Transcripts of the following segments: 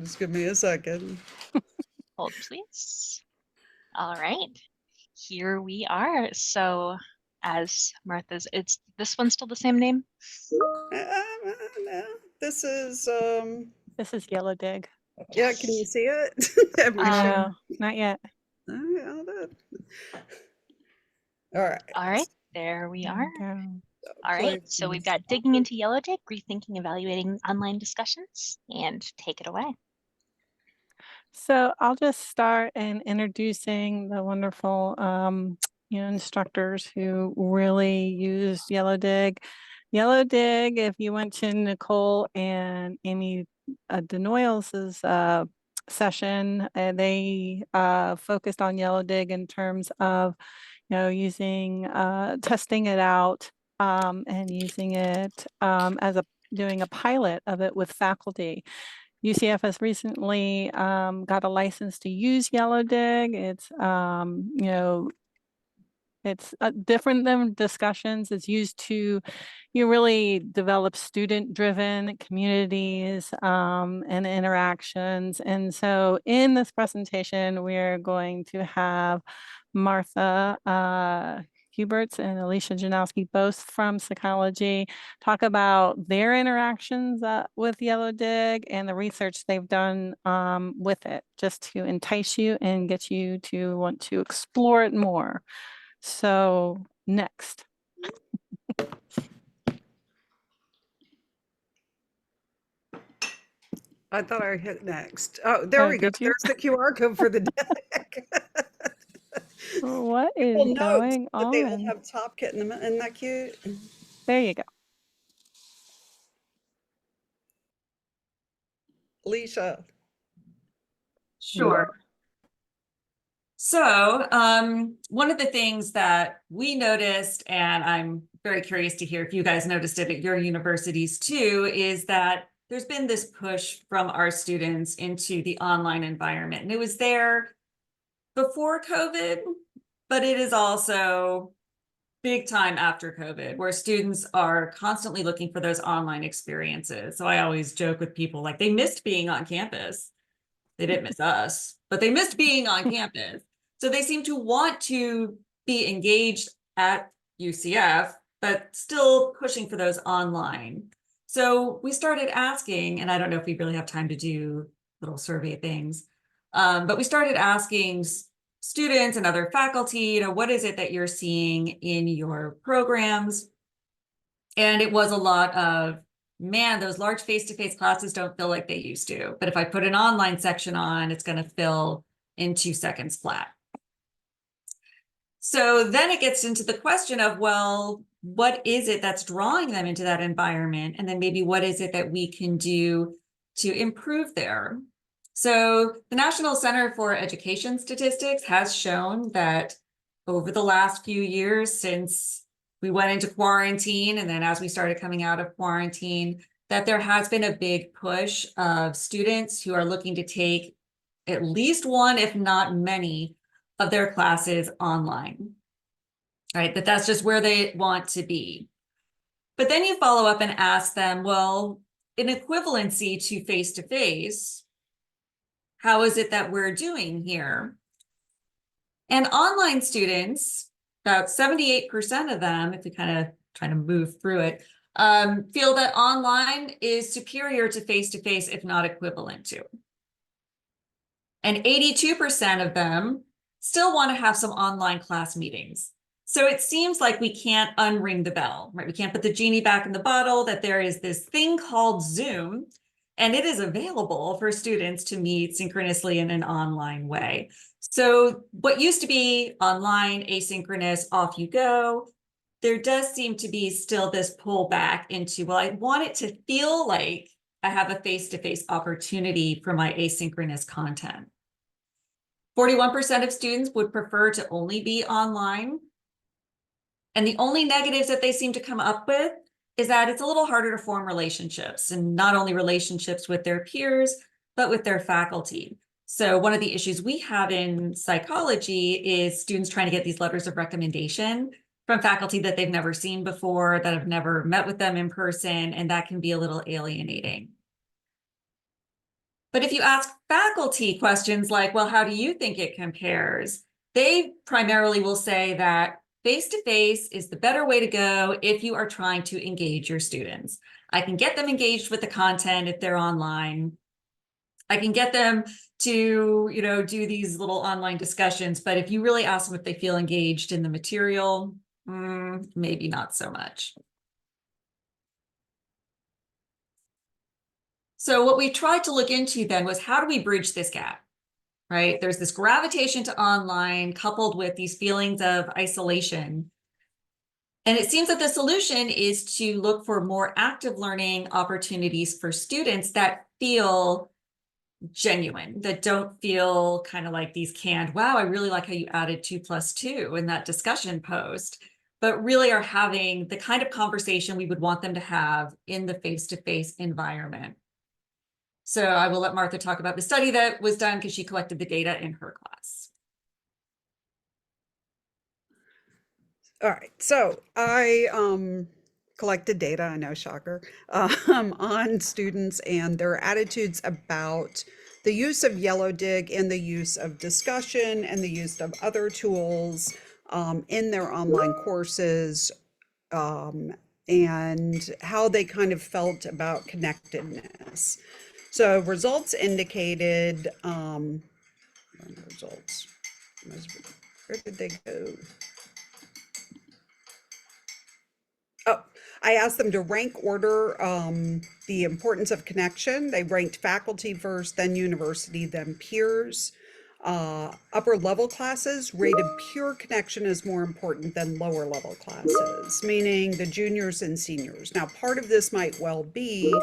Just give me a second. Hold, please. All right, here we are. So, as Martha's, it's this one's still the same name? No, this is This is Yellowdig. yeah, can you see it? No, not yet. All right. All right, there we are. Go. All right, so we've got digging into Yellowdig, rethinking, evaluating online discussions, and take it away. So I'll just start in introducing the wonderful instructors who really used Yellowdig. Yellowdig, if you went to Nicole and Amy Denoyles' session, they focused on Yellowdig in terms of using testing it out and using it as doing a pilot of it with faculty. UCF has recently got a license to use Yellowdig. It's different than discussions. It's used to really develop student-driven communities and interactions. And so in this presentation, we're going to have Martha Hubertz and Alicia Janowsky, both from psychology, talk about their interactions with Yellowdig and the research they've done with it, just to entice you and get you to want to explore it more. So next. I thought I hit next. Oh, there we go. There's the QR code for the deck. What is going on? They all have TOPkit in them. Isn't that cute? There you go. Alicia. Sure. So one of the things that we noticed, and I'm very curious to hear if you guys noticed it at your universities too, is that there's been this push from our students into the online environment. And it was there before COVID, but it is also big time after COVID, where students are constantly looking for those online experiences. So I always joke with people like they missed being on campus. They didn't miss us, but they missed being on campus. So they seem to want to be engaged at UCF, but still pushing for those online. So we started asking, and I don't know if we really have time to do little survey things, but we started asking students and other faculty, what is it that you're seeing in your programs? And it was a lot of, man, those large face-to-face classes don't feel like they used to. But if I put an online section on, it's going to fill in 2 seconds flat. So then it gets into the question of, well, what is it that's drawing them into that environment? And then maybe what is it that we can do to improve there? So the National Center for Education Statistics has shown that over the last few years, since we went into quarantine, and then as we started coming out of quarantine, that there has been a big push of students who are looking to take at least one, if not many, of their classes online, right? That's just where they want to be. But then you follow up and ask them, well, in equivalency to face-to-face, how is it that we're doing here? And online students, about 78% of them, if we kind of try to move through it, feel that online is superior to face-to-face, if not equivalent to. And 82% of them still want to have some online class meetings. So it seems like we can't unring the bell, right? We can't put the genie back in the bottle, that there is this thing called Zoom, and it is available for students to meet synchronously in an online way. So what used to be online, asynchronous, off you go, there does seem to be still this pullback into, well, I want it to feel like I have a face-to-face opportunity for my asynchronous content. 41% of students would prefer to only be online. And the only negatives that they seem to come up with is that it's a little harder to form relationships, and not only relationships with their peers, but with their faculty. So one of the issues we have in psychology is students trying to get these letters of recommendation from faculty that they've never seen before, that have never met with them in person, and that can be a little alienating. But if you ask faculty questions like, well, how do you think it compares? They primarily will say that face-to-face is the better way to go if you are trying to engage your students. I can get them engaged with the content if they're online. I can get them to, do these little online discussions, but if you really ask them if they feel engaged in the material, maybe not so much. So what we tried to look into then was, how do we bridge this gap, right? There's this gravitation to online coupled with these feelings of isolation. And it seems that the solution is to look for more active learning opportunities for students that feel genuine, that don't feel kind of like these canned, wow, I really like how you added 2 + 2 in that discussion post, but really are having the kind of conversation we would want them to have in the face-to-face environment. So I will let Martha talk about the study that was done because she collected the data in her class. All right, so I collected data, I know, shocker, on students and their attitudes about the use of Yellowdig and the use of discussion and the use of other tools in their online courses, and how they kind of felt about connectedness. So results indicated, results, where did they go? Oh, I asked them to rank order the importance of connection. They ranked faculty first, then university, then peers. Upper level classes rated pure connection as more important than lower level classes, meaning the juniors and seniors. Now, part of this might well be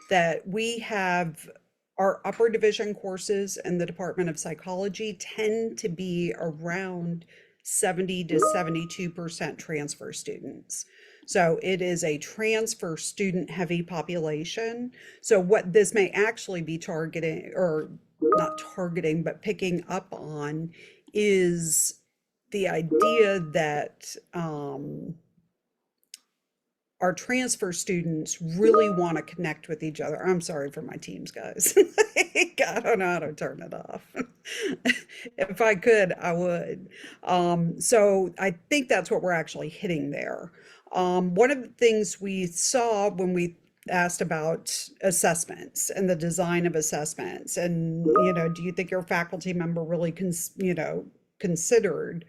that we have our upper division courses in the Department of Psychology tend to be around 70 to 72% transfer students. So it is a transfer student heavy population. So what this may actually be targeting, or not targeting, but picking up on, is the idea that our transfer students really want to connect with each other. I'm sorry for my teams, guys. I don't know how to turn it off. If I could, I would. So I think that's what we're actually hitting there. One of the things we saw when we asked about assessments and the design of assessments, and do you think your faculty member really considered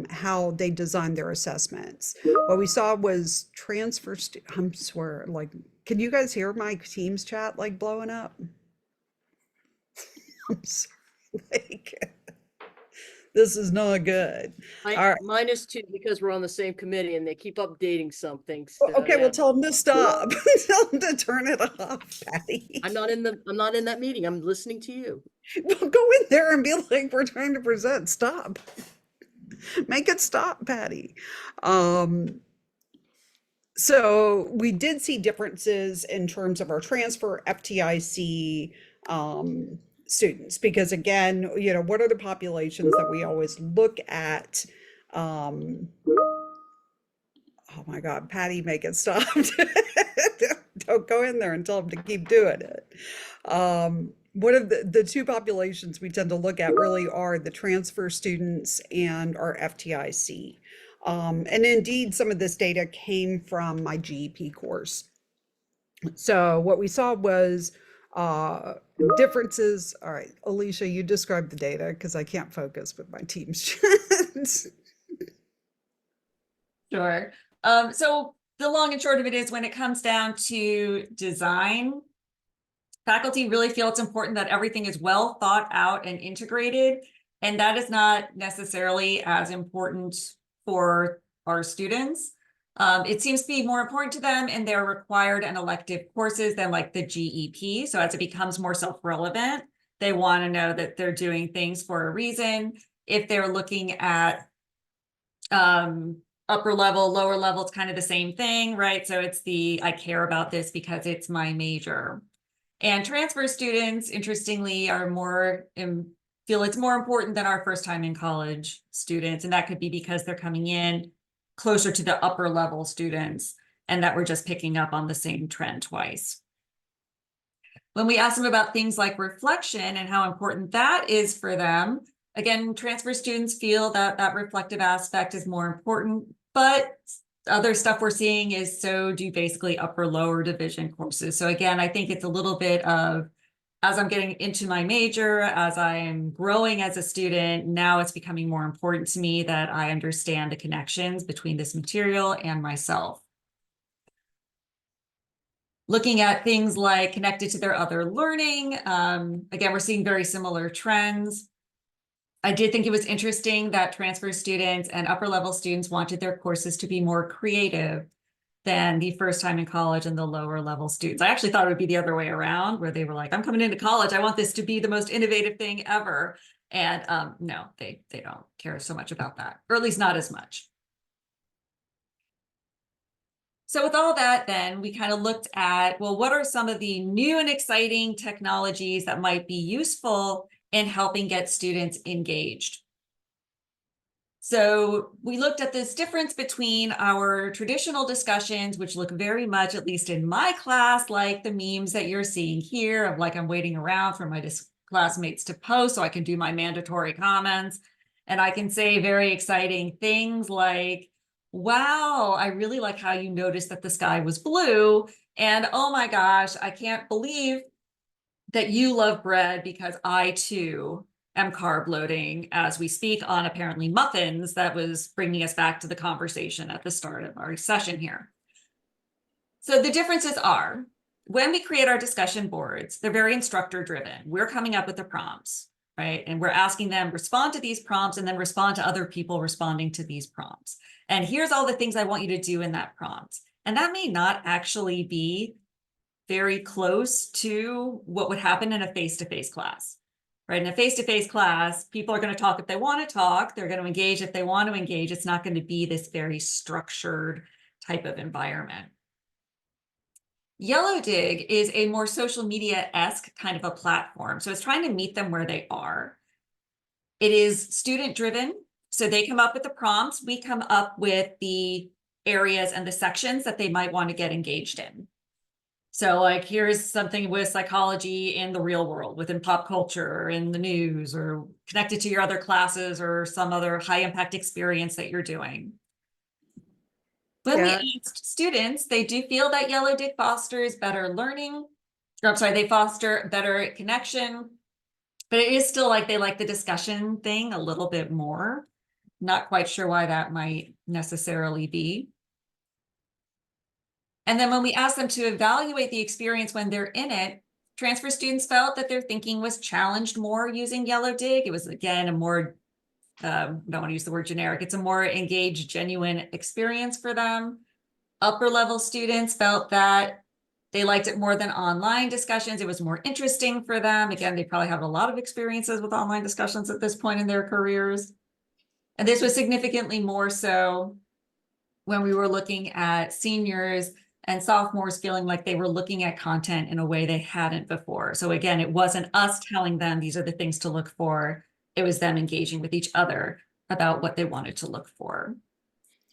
how they designed their assessments? What we saw was transfer I'm swear, like, can you guys hear my Teams chat like blowing up? I'm sorry, like, this is not good. All right. Mine is too, because we're on the same committee and they keep updating something. So, Okay, well, tell them to stop. Tell them to turn it off, Patty. I'm not in that meeting. I'm listening to you. Well, go in there and be like, we're trying to present. Stop. Make it stop, Patty. So we did see differences in terms of our transfer FTIC students, because again, what are the populations that we always look at? Oh my God, Patty, make it stop. Don't go in there and tell them to keep doing it. One of the two populations we tend to look at really are the transfer students and our FTIC. And indeed, some of this data came from my GEP course. So what we saw was differences. All right, Alicia, you describe the data because I can't focus with my Teams chat. Sure. So the long and short of it is, when it comes down to design, faculty really feel it's important that everything is well thought out and integrated, and that is not necessarily as important for our students. It seems to be more important to them in their required and elective courses than like the GEP. So as it becomes more self-relevant, they want to know that they're doing things for a reason. If they're looking at upper level, lower level, it's kind of the same thing, right? So it's I care about this because it's my major. And transfer students, interestingly, are feel it's more important than our first time in college students. And that could be because they're coming in closer to the upper level students, and that we're just picking up on the same trend twice. When we ask them about things like reflection and how important that is for them, again, transfer students feel that that reflective aspect is more important, but other stuff we're seeing is so do basically upper lower division courses. So again, I think it's a little bit of, as I'm getting into my major, as I am growing as a student, now it's becoming more important to me that I understand the connections between this material and myself. Looking at things like connected to their other learning. Again, we're seeing very similar trends. I did think it was interesting that transfer students and upper level students wanted their courses to be more creative than the first time in college and the lower level students. I actually thought it would be the other way around, where they were like, I'm coming into college, I want this to be the most innovative thing ever. And no, they don't care so much about that, or at least not as much. So with all that, then we kind of looked at, well, what are some of the new and exciting technologies that might be useful in helping get students engaged? So we looked at this difference between our traditional discussions, which look very much, at least in my class, like the memes that you're seeing here of like, I'm waiting around for my classmates to post so I can do my mandatory comments. And I can say very exciting things like, wow, I really like how you noticed that the sky was blue. And oh my gosh, I can't believe that you love bread because I too am carb loading as we speak on apparently muffins. That was bringing us back to the conversation at the start of our session here. So the differences are, when we create our discussion boards, they're very instructor driven. We're coming up with the prompts, right? And we're asking them respond to these prompts and then respond to other people responding to these prompts. And here's all the things I want you to do in that prompt. And that may not actually be very close to what would happen in a face-to-face class, right? In a face-to-face class, people are going to talk if they want to talk. They're going to engage if they want to engage. It's not going to be this very structured type of environment. Yellowdig is a more social media-esque kind of a platform. So it's trying to meet them where they are. It is student-driven. So they come up with the prompts. We come up with the areas and the sections that they might want to get engaged in. So like, here's something with psychology in the real world, within pop culture or in the news, or connected to your other classes or some other high impact experience that you're doing. When we asked students, they do feel that Yellowdig fosters better learning. Or, I'm sorry, they foster better connection, but it is still like they like the discussion thing a little bit more. Not quite sure why that might necessarily be. And then when we asked them to evaluate the experience when they're in it, transfer students felt that their thinking was challenged more using Yellowdig. It was, again, a more, don't want to use the word generic, it's a more engaged, genuine experience for them. Upper level students felt that they liked it more than online discussions. It was more interesting for them. Again, they probably have a lot of experiences with online discussions at this point in their careers. And this was significantly more so when we were looking at seniors and sophomores feeling like they were looking at content in a way they hadn't before. So again, it wasn't us telling them these are the things to look for. It was them engaging with each other about what they wanted to look for.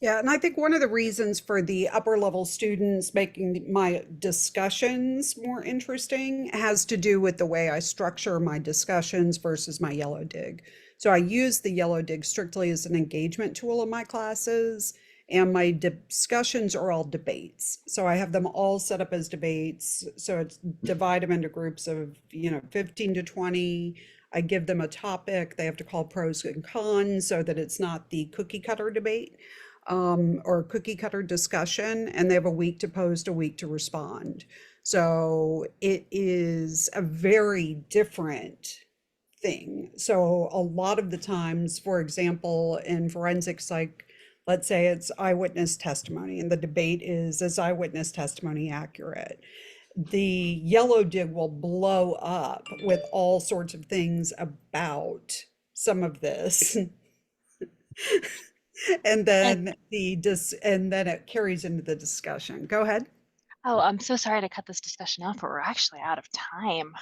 Yeah, and I think one of the reasons for the upper level students making my discussions more interesting has to do with the way I structure my discussions versus my Yellowdig. So I use the Yellowdig strictly as an engagement tool in my classes, and my discussions are all debates. So I have them all set up as debates. So it's divide them into groups of, 15 to 20. I give them a topic. They have to call pros and cons so that it's not the cookie cutter debate or cookie cutter discussion. And they have a week to post, a week to respond. So it is a very different thing. So a lot of the times, for example, in forensic psych, let's say it's eyewitness testimony, and the debate is eyewitness testimony accurate? The Yellowdig will blow up with all sorts of things about some of this. And then and then it carries into the discussion. Go ahead. Oh, I'm so sorry to cut this discussion off, but we're actually out of time.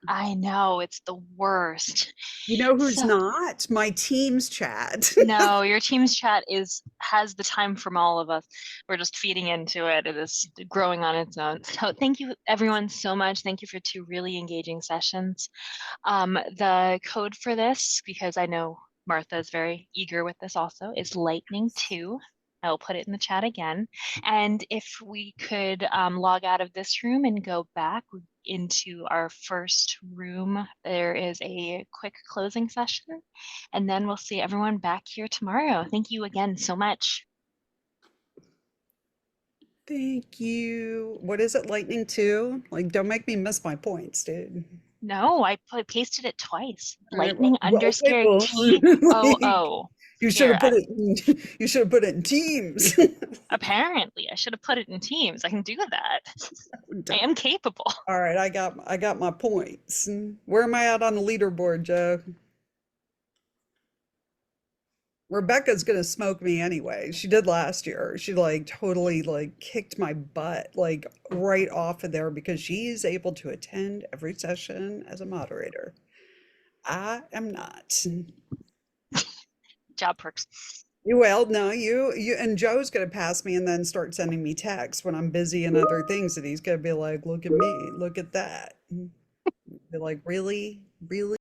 I know, it's the worst. You know who's So, not? My Teams chat. no, your Teams chat has the time from all of us. We're just feeding into it. It is growing on its own. So thank you everyone so much. Thank you for 2 really engaging sessions. The code for this, because I know Martha is very eager with this also, is Lightning 2. I will put it in the chat again. And if we could log out of this room and go back into our first room, there is a quick closing session, and then we'll see everyone back here tomorrow. Thank you again so much. Thank you. What is it, Lightning 2? Like, don't make me miss my points, dude. No, I pasted it twice. All right, Lightning well, okay, underscore well, TOO. you should Here, have put it in, you should have put it in Teams. apparently, I should have put it in Teams. I can do that. I am capable. All right, I got my points. Where am I at on the leaderboard, Joe? Rebecca's gonna smoke me anyway. She did last year. She like totally like kicked my butt like right off of there because she's able to attend every session as a moderator. I am not. Job perks. Well, no, you and Joe's gonna pass me and then start sending me texts when I'm busy and other things, and he's gonna be like, "Look at me, look at that." Be like, "Really, really."